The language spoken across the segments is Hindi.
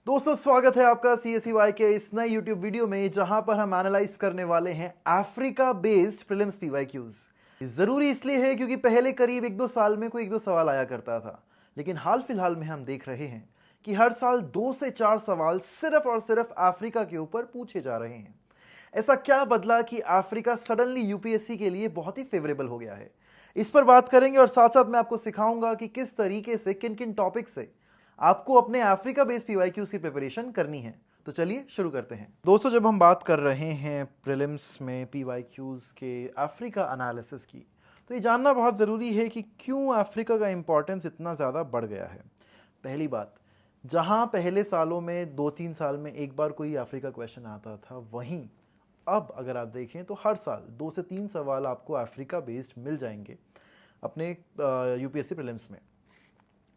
दोस्तों स्वागत है आपका CSEY के इस नए YouTube वीडियो में जहां पर हम एनालाइज करने वाले हैं अफ्रीका बेस्ड प्रीलिम्स PYQs। जरूरी इसलिए है क्योंकि पहले करीब 1-2 साल में कोई 1-2 सवाल आया करता था, लेकिन हाल फिलहाल में हम देख रहे हैं कि हर साल 2 से 4 सवाल सिर्फ और सिर्फ अफ्रीका के ऊपर पूछे जा रहे हैं। ऐसा क्या बदला कि अफ्रीका सडनली UPSC के लिए बहुत ही फेवरेबल हो गया है? इस पर बात करेंगे और साथ साथ मैं आपको सिखाऊंगा कि किस तरीके से किन किन टॉपिक से आपको अपने अफ्रीका बेस्ड PYQs की प्रिपरेशन करनी है। तो चलिए शुरू करते हैं। दोस्तों, जब हम बात कर रहे हैं प्रीलिम्स में PYQs के अफ्रीका एनालिसिस की, तो ये जानना बहुत ज़रूरी है कि क्यों अफ्रीका का इंपॉर्टेंस इतना ज़्यादा बढ़ गया है। पहली बात, जहां पहले सालों में 2-3 साल में एक बार कोई अफ्रीका क्वेश्चन आता था, वहीं अब अगर आप देखें तो हर साल 2 से 3 सवाल आपको अफ्रीका बेस्ड मिल जाएंगे अपने UPSC प्रीलिम्स में।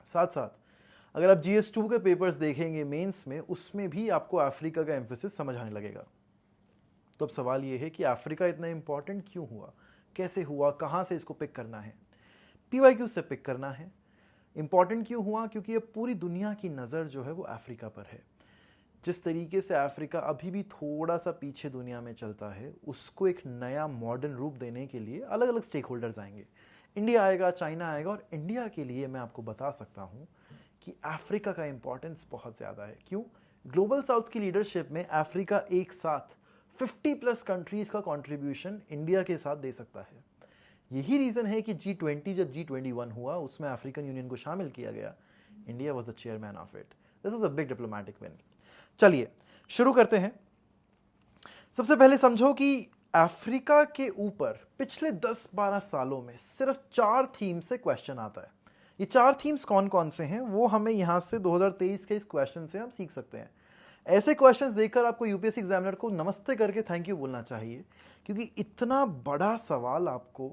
साथ साथ अगर आप GS2 के पेपर्स देखेंगे मेंस में, उसमें भी आपको अफ्रीका का एम्फेसिस समझ आने लगेगा। तो अब सवाल ये है कि अफ्रीका इतना इंपॉर्टेंट क्यों हुआ, कैसे हुआ, कहाँ से इसको पिक करना है? PYQ से पिक करना है। इंपॉर्टेंट क्यों हुआ? क्योंकि अब पूरी दुनिया की नज़र जो है वो अफ्रीका पर है। जिस तरीके से अफ्रीका अभी भी थोड़ा सा पीछे दुनिया में चलता है, उसको एक नया मॉडर्न रूप देने के लिए अलग अलग स्टेक होल्डर्स आएंगे। इंडिया आएगा, चाइना आएगा, और इंडिया के लिए मैं आपको बता सकता हूँ कि अफ्रीका का इंपॉर्टेंस बहुत ज़्यादा है। क्यों? ग्लोबल साउथ की लीडरशिप में अफ्रीका एक साथ 50+ कंट्रीज़ का कंट्रीब्यूशन इंडिया के साथ दे सकता है। यही रीज़न है कि G20 जब G21 हुआ, उसमें अफ्रीकन यूनियन को शामिल किया गया। India was the chairman of it. This was a big diplomatic win. चलिए शुरू करते हैं। सबसे पहले समझो कि अफ्रीका के ऊपर पिछले 10-12 सालों में सिर्फ 4 थीम से क्वेश्चन आता है। ये 4 थीम्स कौन कौन से हैं वो हमें यहाँ से 2023 के इस क्वेश्चन से हम सीख सकते हैं। ऐसे क्वेश्चंस देखकर आपको UPSC एग्जामिनर को नमस्ते करके थैंक यू बोलना चाहिए, क्योंकि इतना बड़ा सवाल आपको,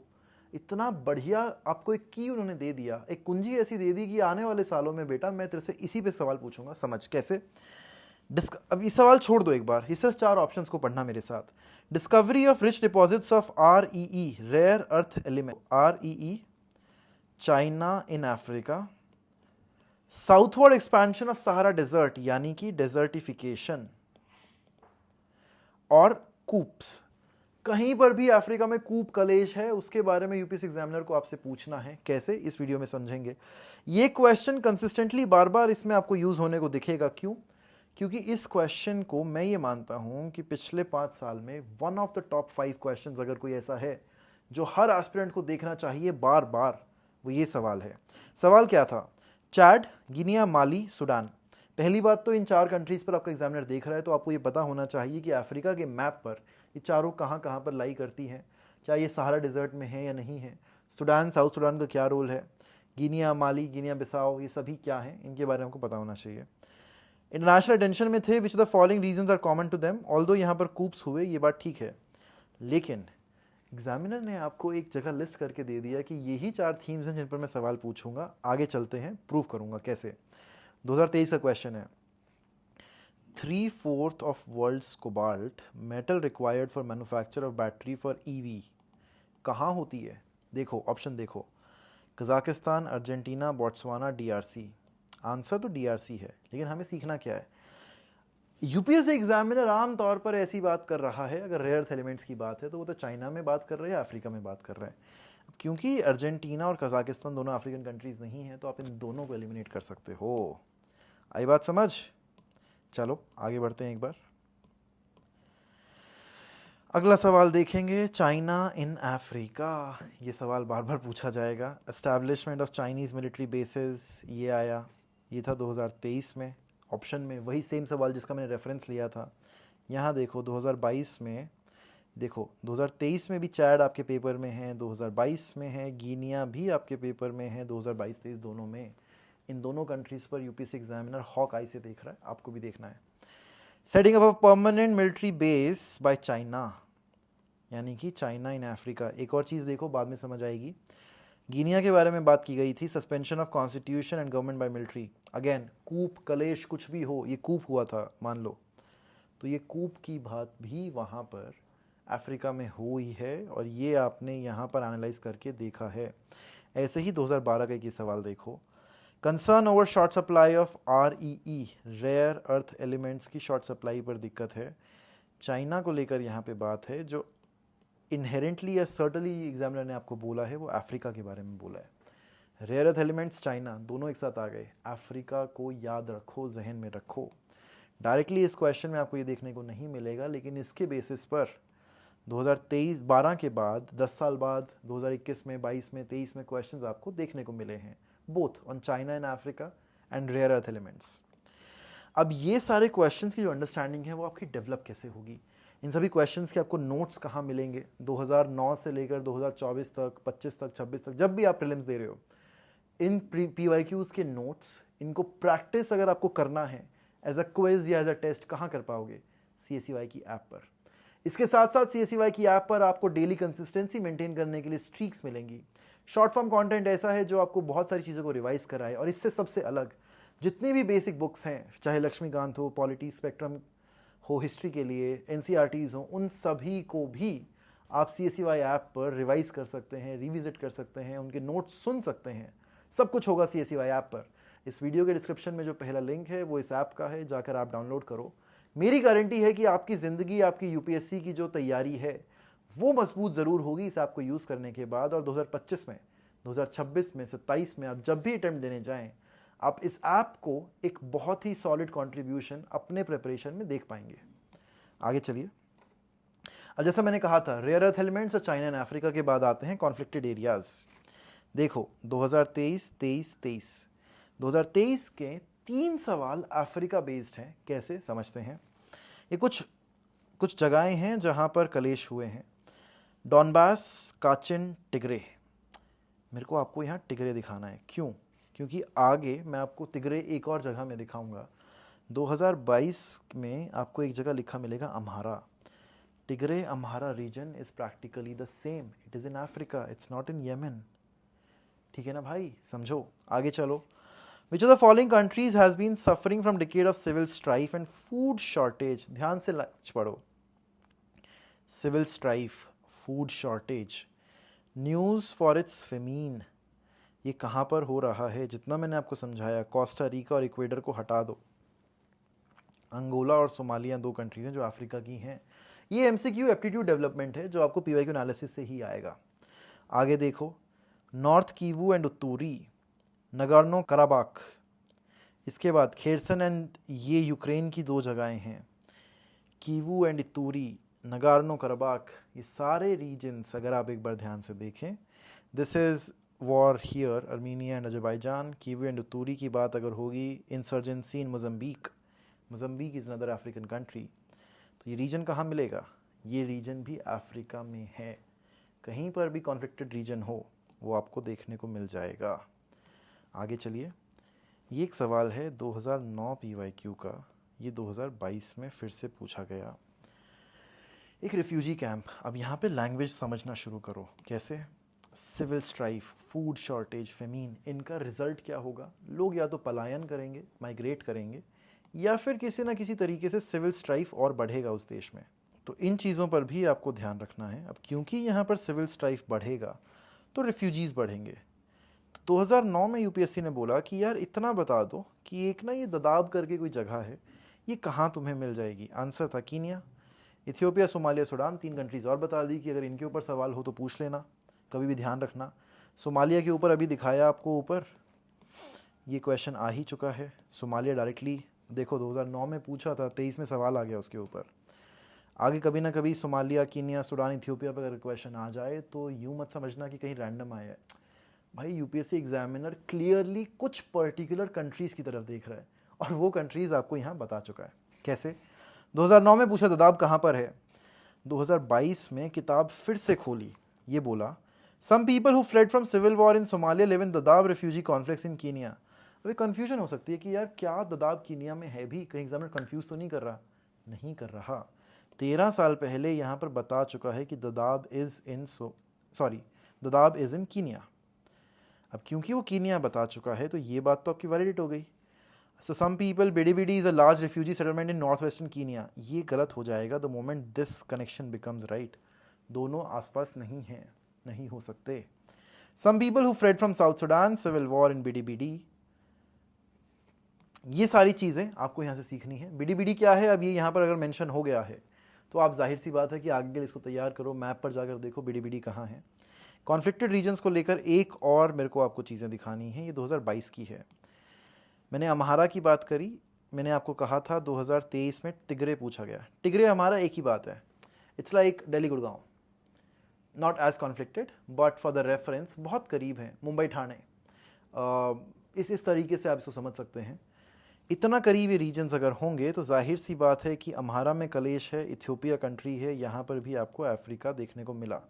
इतना बढ़िया आपको एक की उन्होंने दे दिया, एक कुंजी ऐसी दे दी कि आने वाले सालों में बेटा मैं तेरे से इसी पे सवाल पूछूंगा। समझ कैसे? अब ये सवाल छोड़ दो एक बार, ये सिर्फ 4 ऑप्शंस को पढ़ना मेरे साथ। Discovery of rich deposits of REE, rare earth element, REE, China in Africa, southward expansion of Sahara desert यानी कि डेजर्टिफिकेशन, और कूप्स। कहीं पर भी अफ्रीका में कूप कलेश है, उसके बारे में UPSC एग्जामिनर को आपसे पूछना है। कैसे? इस वीडियो में समझेंगे। ये क्वेश्चन कंसिस्टेंटली बार बार इसमें आपको यूज होने को दिखेगा। क्यों? क्योंकि इस क्वेश्चन को मैं ये मानता हूं कि पिछले 5 साल में one of the top 5 questions अगर कोई ऐसा है जो हर एस्पिरेंट को देखना चाहिए बार बार, वो ये सवाल है। सवाल क्या था? चैड, गिनिया, माली, सूडान। पहली बात तो इन 4 कंट्रीज पर आपका एग्जामिनर देख रहा है तो आपको ये पता होना चाहिए कि अफ्रीका के मैप पर ये चारों कहाँ कहाँ पर लाई करती हैं, क्या ये सहारा डिजर्ट में है या नहीं है, सूडान, साउथ सूडान का क्या रोल है, गिनिया, माली, गिनिया बिसाओ, ये सभी क्या हैं, इनके बारे में हमको पता होना चाहिए। इंटरनेशनल अटेंशन में थे, which the following reasons are common to them, although यहाँ पर कूप्स हुए, ये बात ठीक है, लेकिन एग्जामिनर ने आपको एक जगह लिस्ट करके दे दिया कि यही 4 थीम्स हैं जिन पर मैं सवाल पूछूंगा। आगे चलते हैं, प्रूव करूंगा कैसे। 2023 का क्वेश्चन है, 3/4 of world's cobalt metal required for manufacture of battery for EV कहाँ होती है? देखो ऑप्शन देखो, Kazakhstan, Argentina, Botswana, DRC। Answer तो DRC है, लेकिन हमें सीखना क्या है? UPSC एग्जामिनर आमतौर पर ऐसी बात कर रहा है, अगर रेयर अर्थ एलिमेंट्स की बात है तो वो तो चाइना में बात कर रहे हैं, अफ्रीका में बात कर रहे हैं। क्योंकि अर्जेंटीना और कजाकिस्तान दोनों अफ्रीकन कंट्रीज नहीं हैं, तो आप इन दोनों को एलिमिनेट कर सकते हो। आई बात समझ? चलो आगे बढ़ते हैं एक बार। अगला सवाल देखेंगे, चाइना इन अफ्रीका। ये सवाल बार बार पूछा जाएगा। Establishment of Chinese military bases, ये आया, ये था 2023 में। ऑप्शन में वही सेम सवाल जिसका मैंने रेफरेंस लिया था। यहाँ देखो 2022 में, देखो 2023 में भी चैड आपके पेपर में है, 2022 में है, गिनिया भी आपके पेपर में है, 2022-23 दोनों में। इन दोनों कंट्रीज़ पर UPSC एग्जामिनर हॉक आई से देख रहा है, आपको भी देखना है। Setting up a permanent military base by China, यानी कि चाइना इन अफ्रीका। एक और चीज़ देखो, बाद में समझ आएगी। गिनिया के बारे में बात की गई थी, suspension of constitution and government by military. Again coup कलेश कुछ भी हो, ये कूप हुआ था मान लो, तो ये कूप की बात भी वहाँ पर अफ्रीका में हुई है, और ये आपने यहाँ पर एनालाइज करके देखा है। ऐसे ही 2012 का एक सवाल देखो, concern over short supply of REE, rare earth elements की शॉर्ट सप्लाई पर दिक्कत है। चाइना को लेकर यहाँ पे बात है, जो इनहेरेंटली या सर्टनली एग्जामिनर ने आपको बोला है वो अफ्रीका के बारे में बोला है। रेयर अर्थ एलिमेंट्स चाइना दोनों एक साथ आ गए। अफ्रीका को याद रखो, जहन में रखो। डायरेक्टली इस क्वेश्चन में आपको ये देखने को नहीं मिलेगा, लेकिन इसके बेसिस पर 2023-12 के बाद 10 साल बाद 2021 में, 22 में, 23 में क्वेश्चंस आपको देखने को मिले हैं, both on China and Africa and rare earth elements. अब ये सारे क्वेश्चंस की जो अंडरस्टैंडिंग है वो आपकी डेवलप कैसे होगी, इन सभी क्वेश्चंस के आपको नोट्स कहाँ मिलेंगे, 2009 से लेकर 2024 तक, 25 तक, 26 तक, जब भी आप प्रीलिम्स दे रहे हो, इन PYQs के नोट्स, इनको प्रैक्टिस अगर आपको करना है एज अ क्विज या एज अ टेस्ट, कहाँ कर पाओगे? CSEY की ऐप पर। इसके साथ साथ CSEY की ऐप पर आपको डेली कंसिस्टेंसी मेंटेन करने के लिए स्ट्रीक्स मिलेंगी। शॉर्ट फॉर्म कंटेंट ऐसा है जो आपको बहुत सारी चीज़ों को रिवाइज कराए, और इससे सबसे अलग जितनी भी बेसिक बुक्स हैं, चाहे लक्ष्मीकांत हो, पॉलिटी स्पेक्ट्रम हो हिस्ट्री के लिए, NCERTs हो, उन सभी को भी आप CSEY ऐप पर रिवाइज कर सकते हैं, रिविजिट कर सकते हैं, उनके नोट्स सुन सकते हैं। सब कुछ होगा CSEY ऐप पर। इस वीडियो के डिस्क्रिप्शन में जो पहला लिंक है वो इस ऐप का है, जाकर आप डाउनलोड करो। मेरी गारंटी है कि आपकी ज़िंदगी, आपकी UPSC की जो तैयारी है वो मजबूत ज़रूर होगी इस ऐप को यूज़ करने के बाद। और 2025 में, 2026 में, 27 में आप जब भी अटेम्प्ट देने जाएं, आप इस ऐप को एक बहुत ही सॉलिड कंट्रीब्यूशन अपने प्रिपरेशन में देख पाएंगे। आगे चलिए। अब जैसा मैंने कहा था, रेयर अर्थ एलिमेंट्स और चाइना एंड अफ्रीका के बाद आते हैं कॉन्फ्लिक्टेड एरियाज। देखो 2023, 23, 2023 के 3 सवाल अफ्रीका बेस्ड हैं। कैसे समझते हैं? ये कुछ जगहें हैं जहां पर कलेश हुए हैं। Donbas, काचिन, Tigray. मेरे को आपको यहाँ टिग्रे दिखाना है। क्यों? क्योंकि आगे मैं आपको टिग्रे एक और जगह में दिखाऊंगा। 2022 में आपको एक जगह लिखा मिलेगा Amhara. Tigray Amhara region is practically the same. It is in Africa, it's not in Yemen. ठीक है ना भाई? समझो। आगे चलो। Which of the following countries has been suffering from decade of civil strife and food shortage? ध्यान से पढ़ो। Civil strife, food shortage, news for its famine। ये कहाँ पर हो रहा है? जितना मैंने आपको समझाया, कोस्टा रिका और इक्वेडर को हटा दो। अंगोला और सोमालिया 2 कंट्रीज हैं जो अफ्रीका की हैं। ये MCQ एप्टीट्यूड डेवलपमेंट है जो आपको PYQ एनालिसिस से ही आएगा। आगे देखो, नॉर्थ कीवू एंड उत्तरी, नगार्नो कराबाख। इसके बाद खेरसन एंड, ये यूक्रेन की 2 जगहें हैं। कीवू एंड इतूरी, नगार्नो कराबाख, ये सारे रीजन्स अगर आप एक बार ध्यान से देखें, this is war here, Armenia and Azerbaijan. Kivu and Ituri की बात अगर होगी, insurgency in Mozambique. Mozambique is another African country. तो ये रीजन कहाँ मिलेगा? ये रीजन भी अफ्रीका में है। कहीं पर भी कॉन्फ्लिक्टेड रीजन हो वो आपको देखने को मिल जाएगा। आगे चलिए। ये एक सवाल है 2009 PYQ का, ये 2022 में फिर से पूछा गया। एक रिफ्यूजी कैंप। अब यहाँ पे लैंग्वेज समझना शुरू करो। कैसे? Civil strife, food shortage, famine, इनका रिजल्ट क्या होगा? लोग या तो पलायन करेंगे, माइग्रेट करेंगे, या फिर किसी ना किसी तरीके से सिविल स्ट्राइफ और बढ़ेगा उस देश में। तो इन चीज़ों पर भी आपको ध्यान रखना है। अब क्योंकि यहाँ पर सिविल स्ट्राइफ बढ़ेगा तो रिफ्यूजीज़ बढ़ेंगे। 2009 में UPSC ने बोला कि यार इतना बता दो कि एक ना ये ददाब करके कोई जगह है, ये कहाँ तुम्हें मिल जाएगी? आंसर था Kenya, Ethiopia, Somalia, Sudan. 3 countries और बता दी कि अगर इनके ऊपर सवाल हो तो पूछ लेना, कभी भी ध्यान रखना। सोमालिया के ऊपर अभी दिखाया आपको ऊपर, ये क्वेश्चन आ ही चुका है। सोमालिया डायरेक्टली देखो 2009 में पूछा था, 23 में सवाल आ गया उसके ऊपर। आगे कभी ना कभी सोमालिया, कीनिया, सूडान, इथियोपिया पर अगर क्वेश्चन आ जाए तो यूँ मत समझना कि कहीं रैंडम आया है भाई। UPSC एग्जामिनर क्लियरली कुछ पर्टिकुलर कंट्रीज़ की तरफ देख रहा है और वो कंट्रीज़ आपको यहाँ बता चुका है। कैसे? 2009 में पूछा ददाब कहाँ पर है, 2022 में किताब फिर से खोली, ये बोला some people who fled from civil war in Somalia live in Dadaab refugee conflicts in Kenya. अभी कन्फ्यूजन हो सकती है कि यार क्या ददाब कीनिया में है भी? कहीं एग्जामिनर कन्फ्यूज़ तो नहीं कर रहा? नहीं कर रहा। 13 साल पहले यहाँ पर बता चुका है कि ददाब इज़ इन कीनिया। अब क्योंकि वो कीनिया बता चुका है तो ये बात तो आपकी वैलिडेट हो गई। So some people, Bidi is a large refugee settlement in north western Kenya, ये गलत हो जाएगा the moment this connection becomes right. दोनों आसपास नहीं हैं, नहीं हो सकते। Some people who fled from South Sudan, civil war in Bidi, ये सारी चीज़ें आपको यहाँ से सीखनी है। BDBD क्या है, अब ये यहाँ पर अगर मेंशन हो गया है तो आप जाहिर सी बात है कि आगे के लिए इसको तैयार करो, मैप पर जाकर देखो BDBD कहाँ है। कॉन्फ्लिक्टेड रीजन्स को लेकर एक और मेरे को आपको चीज़ें दिखानी है, ये 2022 की है। मैंने अम्हारा की बात करी, मैंने आपको कहा था 2023 में टिग्रे पूछा गया। टिग्रे हमारा एक ही बात है, it's like Delhi Gurgaon, not as conflicted but for the reference बहुत करीब है, मुंबई ठाणे, इस तरीके से आप इसको समझ सकते हैं। इतना करीब ये रीजन्स अगर होंगे तो जाहिर सी बात है कि अम्हारा में कलेश है, इथियोपिया कंट्री है, यहाँ पर भी आपको अफ्रीका देखने को मिला।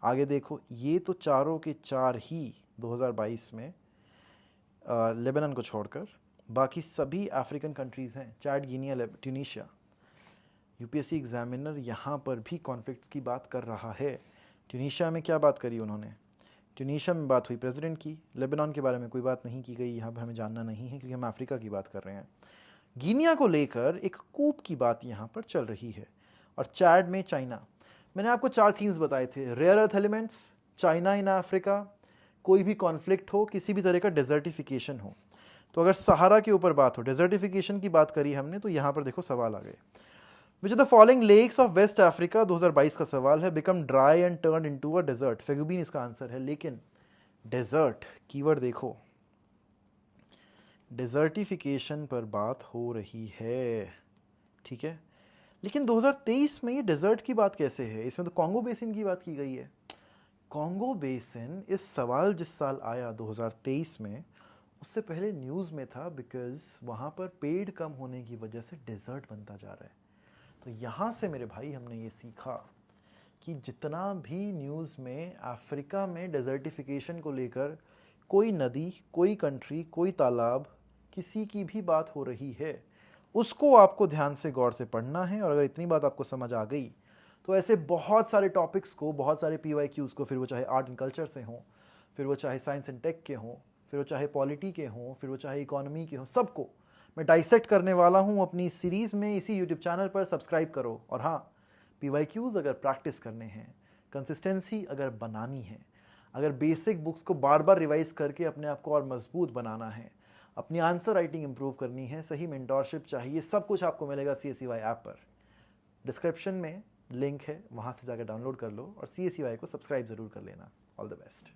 आगे देखो, ये तो चारों के चार ही 2022 में लेबनान को छोड़कर बाकी सभी अफ्रीकन कंट्रीज़ हैं, चाड, गिनिया, ट्यूनीशिया। यूपीएससी एग्जामिनर यहाँ पर भी कॉन्फ्लिक्ट्स की बात कर रहा है। ट्यूनीशिया में क्या बात करी उन्होंने, ट्यूनीशिया में बात हुई प्रेसिडेंट की, लेबनान के बारे में कोई बात नहीं की गई, यहाँ पर हमें जानना नहीं है क्योंकि हम अफ्रीका की बात कर रहे हैं। गिनिया को लेकर एक कूप की बात यहाँ पर चल रही है। और चैड में चाइना, मैंने आपको 4 थीम्स बताए थे, rare earth elements, China in Africa, कोई भी कॉन्फ्लिक्ट हो, किसी भी तरह का डेजर्टिफिकेशन हो। तो अगर सहारा के ऊपर बात हो, डेजर्टिफिकेशन की बात करी हमने, तो यहाँ पर देखो सवाल आ गए। Which of the following lakes of West Africa, 2022 का सवाल है, become dry and turn into a desert. Faguibine इसका आंसर है, लेकिन डेजर्ट कीवर्ड देखो, डेजर्टिफिकेशन पर बात हो रही है, ठीक है। लेकिन 2023 में ये डेजर्ट की बात कैसे है, इसमें तो कॉन्गो बेसिन की बात की गई है। कॉन्गो बेसिन, इस सवाल जिस साल आया 2023 में, उससे पहले न्यूज़ में था, बिकॉज वहाँ पर पेड़ कम होने की वजह से डेजर्ट बनता जा रहा है। तो यहाँ से मेरे भाई हमने ये सीखा कि जितना भी न्यूज़ में अफ्रीका में डेजर्टिफिकेशन को लेकर कोई नदी, कोई कंट्री, कोई तालाब, किसी की भी बात हो रही है, उसको आपको ध्यान से गौर से पढ़ना है। और अगर इतनी बात आपको समझ आ गई तो ऐसे बहुत सारे टॉपिक्स को, बहुत सारे PYQs को, फिर वो चाहे आर्ट एंड कल्चर से हों, फिर वो चाहे साइंस एंड टेक के हों, फिर वो चाहे पॉलिटी के हों, फिर वो चाहे इकोनॉमी के हों, सबको मैं डाइसेक्ट करने वाला हूँ अपनी इस सीरीज़ में, इसी यूट्यूब चैनल पर। सब्सक्राइब करो। और हाँ, PYQs अगर प्रैक्टिस करने हैं, कंसिस्टेंसी अगर बनानी है, अगर बेसिक बुक्स को बार बार रिवाइज करके अपने आप को और मजबूत बनाना है, अपनी आंसर राइटिंग इंप्रूव करनी है, सही मेंटोरशिप चाहिए, सब कुछ आपको मिलेगा CSEY ऐप पर। डिस्क्रिप्शन में लिंक है, वहाँ से जाकर डाउनलोड कर लो और CSEY को सब्सक्राइब ज़रूर कर लेना। All the best.